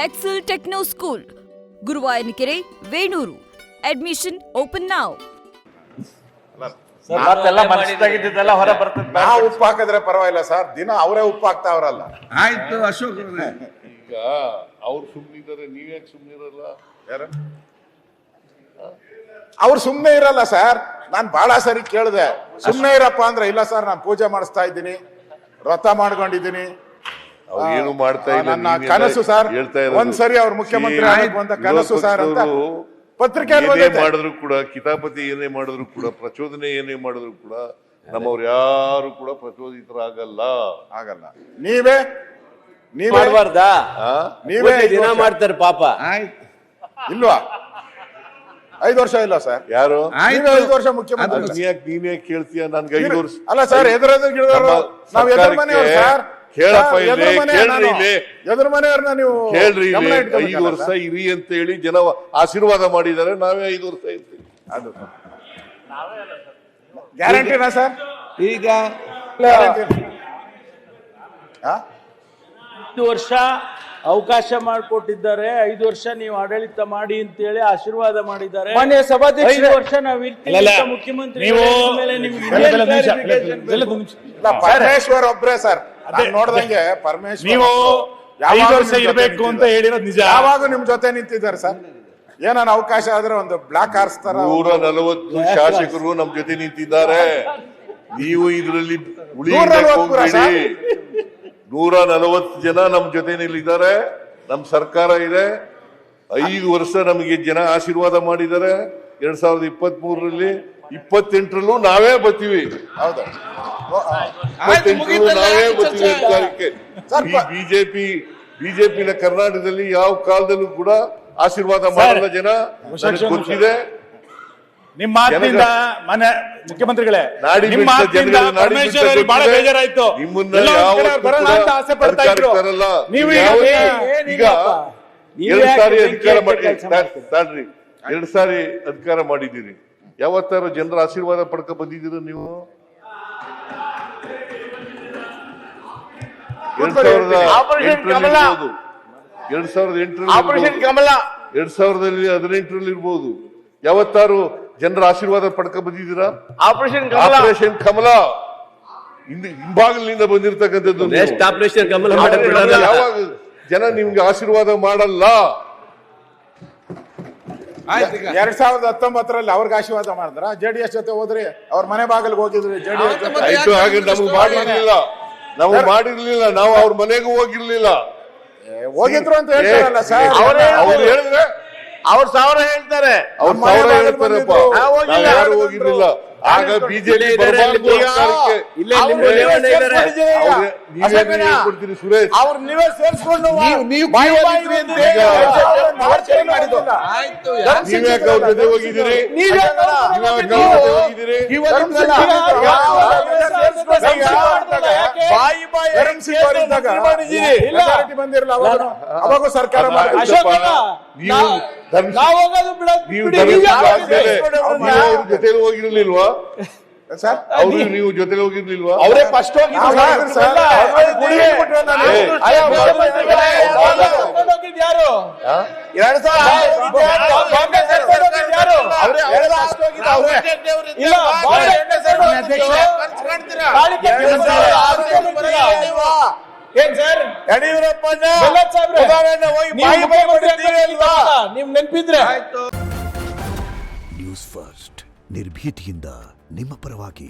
Excel Techno School, Guruvayanakeರೆ, Venur. Admission open now. ಮತ್ತೆಲ್ಲ ಮನಸ್ಸಾಗಿದ್ದೆಲ್ಲ ಹೊರ ಬರ್ತದೆ. ನಾವು ಉಪ್ಪು ಹಾಕಿದ್ರೆ ಪರವಾಗಿಲ್ಲ ಸರ್, ದಿನ ಅವರೇ ಉಪ್ಪು ಹಾಕ್ತಾವ್ರಲ್ಲ. ಆಯ್ತು ಅಶೋಕ್ ಈಗ ಅವ್ರು ಸುಮ್ಮನಿದ್ದಾರೆ, ನೀವ್ಯಾಕೆ ಸುಮ್ಮನಿರಲ್ಲ? ಯಾರು ಅವ್ರು ಸುಮ್ಮನೆ ಇರಲ್ಲ ಸರ್. ನಾನು ಬಹಳ ಸರಿ ಕೇಳಿದೆ, ಸುಮ್ಮನೆ ಇರಪ್ಪ ಅಂದ್ರೆ ಇಲ್ಲ ಸರ್, ನಾನು ಪೂಜೆ ಮಾಡಿಸ್ತಾ ಇದ್ದೀನಿ, ವ್ರತ ಮಾಡ್ಕೊಂಡಿದ್ದೀನಿ, ಏನು ಮಾಡ್ತಾ ಇಲ್ಲ. ನನ್ನ ಕನಸು ಸರ್, ಒಂದ್ಸರಿ ಅವ್ರು ಮುಖ್ಯಮಂತ್ರಿ ಆಗಬೇಕು ಅಂತ ಕನಸು ಸರ್ ಅಂತ ಪತ್ರಿಕೆ ಮಾಡಿದ್ರು ಕೂಡ, ಕಿತಾಪತಿ ಏನೇ ಮಾಡಿದ್ರು ಕೂಡ, ಪ್ರಚೋದನೆ ಏನೇ ಮಾಡಿದ್ರು ಕೂಡ ನಮ್ಮವ್ರು ಯಾರು ಕೂಡ ಪ್ರಚೋದಿತರಾಗಲ್ಲ. ಆಗಲ್ಲ. ನೀವೇ ಮಾಡಬಾರ್ದಾ? ನೀವೇ ದಿನ ಮಾಡ್ತಾರೆ ಪಾಪ. ಆಯ್ತು ಇಲ್ವಾ? 5 ವರ್ಷ ಇಲ್ಲ ಸರ್. ಯಾರು 5 ವರ್ಷ ಮುಖ್ಯಮಂತ್ರಿ. ನೀನೇ ಕೇಳ್ತೀಯ? ನನ್ಗೆ 5 ವರ್ಷ ಅಲ್ಲ ಸರ್, ಎದುರು ನಾವು ಎದುರು ಮನೆಯವ್ರು ಸರ್. ಕೇಳಪ್ಪ, ಎದುರು ಮನೆಯವ್ರನ್ನ ನೀವು ಕೇಳ್ರಿ. 5 ವರ್ಷ ಇರಿ ಅಂತ ಹೇಳಿ ಜನ ಆಶೀರ್ವಾದ ಮಾಡಿದ್ದಾರೆ, ನಾವೇ 5 ವರ್ಷ ಇರ್ತೀವಿ. ಅದು ಗ್ಯಾರಂಟಿನಾ ಸರ್? ಈಗ 5 ವರ್ಷ ಅವಕಾಶ ಮಾಡಿಕೊಟ್ಟಿದ್ದಾರೆ. 5 ವರ್ಷ ನೀವು ಆಡಳಿತ ಮಾಡಿ ಅಂತೇಳಿ ಆಶೀರ್ವಾದ ಮಾಡಿದ್ದಾರೆ. 5 ವರ್ಷ ನಾವು ಇರ್ತೀವಿ ಮುಖ್ಯಮಂತ್ರಿ ಪರಮೇಶ್ವರ್ ಒಬ್ರೇ ಸರ್. ನೋಡ್ದಂಗೆ ಪರಮೇಶ್ವರ್ ನೀವು 5 ವರ್ಷ ಇರಬೇಕು ಅಂತ ಹೇಳಿರೋದು ನಿಜ. ಯಾವಾಗ ನಿಮ್ ಜೊತೆ ನಿಂತಿದ್ದಾರೆ ಸರ್. ಏನಾನ ಅವಕಾಶ ಆದ್ರೆ ಒಂದು ಬ್ಲಾಕ್ ಹಾರಿಸ್ತಾರ. 140 ಶಾಸಕರು ನಮ್ ಜೊತೆ ನಿಂತಿದ್ದಾರೆ. ನೀವು ಇದರಲ್ಲಿ 140 ಜನ ನಮ್ ಜೊತೆ ನಿಲ್ಲಿದ್ದಾರೆ. ನಮ್ ಸರ್ಕಾರ ಇದೆ. 5 ವರ್ಷ ನಮಗೆ ಜನ ಆಶೀರ್ವಾದ ಮಾಡಿದ್ದಾರೆ. 2023ರಲ್ಲಿ 28ರಲ್ಲೂ ನಾವೇ ಬರ್ತೀವಿ. ಹೌದು, 28ರಲ್ಲೂ ನಾವೇ ಬರ್ತೀವಿ ಅಧಿಕಾರಕ್ಕೆ. ಬಿಜೆಪಿನ ಕರ್ನಾಟಕದಲ್ಲಿ ಯಾವ ಕಾಲದಲ್ಲೂ ಕೂಡ ಆಶೀರ್ವಾದ ಮಾಡಲ್ಲ ಜನ, ನನಗೆ ಗೊತ್ತಿದೆ. ನಿಮ್ಮ ಮಾತಿನಿಂದ ಮನೆ ಮುಖ್ಯಮಂತ್ರಿಗಳೇ, ನಿಮ್ಮ ಮಾತಿನಿಂದ ಪರಮೇಶ್ವರ್ ಅವರಿಗೆ ಬಹಳ ಬೇಜಾರಾಯ್ತು. ಬರೋಣ ಅಂತ ಆಸೆ ಪಡ್ತಾ ಇದ್ರು. ನೀವು ಈಗ 2 ಸಾರಿ ಅಧಿಕಾರ ಮಾಡಿ, 2 ಸಾರಿ ಅಧಿಕಾರ ಮಾಡಿದ್ದೀರಿ. ಯಾವತ್ತಾರು ಜನರ ಆಶೀರ್ವಾದ ಪಡ್ಕ ಬಂದಿದ್ದೀರ ನೀವು? 2018ರಲ್ಲಿ ಇರ್ಬೋದು. ಯಾವತ್ತಾರು ಜನರ ಆಶೀರ್ವಾದ ಪಡ್ಕ ಬಂದಿದ್ದೀರಾ? ಆಪರೇಷನ್ ಕಮಲ ಹಿಂಭಾಗಲಿನಿಂದ ಬಂದಿರತಕ್ಕಂಥದ್ದು. ಯಾವಾಗ ಜನ ನಿಮ್ಗೆ ಆಶೀರ್ವಾದ ಮಾಡಲ್ಲ? 2019ರಲ್ಲಿ ಅವ್ರಿಗೆ ಆಶೀರ್ವಾದ ಮಾಡಿದ್ರ? JDS ಜೊತೆ ಹೋದ್ರಿ, ಅವ್ರ ಮನೆ ಬಾಗಿಲಿಗೆ ಹೋಗಿದ್ರಿ JDS ಜೊತೆ. ಆಯ್ತು, ಹಾಗೆ ನಮ್ಗೆ ಮಾಡಿರ್ಲಿಲ್ಲ, ನಾವು ಅವ್ರ ಮನೆಗೂ ಹೋಗಿರ್ಲಿಲ್ಲ. ಹೋಗಿದ್ರು ಅಂತ ಹೇಳ್ತಾರಲ್ಲ ಸರ್. ಅವ್ರು ಹೇಳಿದ್ರೆ ಅವ್ರ 1000 ಹೇಳ್ತಾರೆ, ಹೇಳ್ತಾರಪ್ಪ. ಯಾರು ಹೋಗಿರ್ಲಿಲ್ಲ. ಆಗ ಬಿಜೆಪಿ ಸುರೇಶ್ ಅವ್ರು ನೀವೇ ಸೇರಿಸ್ಕೊಂಡು ನೀವ್ಯಾಕೆ ಅವ್ರ ಜೊತೆ ಹೋಗಿದ್ದೀರಿ? ಬಂದಿರಲ್ಲ ಅವಾಗ ಸರ್ಕಾರ ಜೊತೆ ಹೋಗಿರ್ಲಿಲ್ವಾ ಸರ್? ನೀವು ಜೊತೆಲಿ ಹೋಗಿರ್ಲಿಲ್ವಾ? ಅವರೇ ಫಸ್ಟ್ ಏನ್ ಸರ್ ಯಡಿಯೂರಪ್ಪ ನಿಮ್ ನೆನ್ಪಿದ್ರೆ. ನ್ಯೂಸ್ ಫಸ್ಟ್ ನಿರ್ಭೀತಿಯಿಂದ ನಿಮ್ಮ ಪರವಾಗಿ.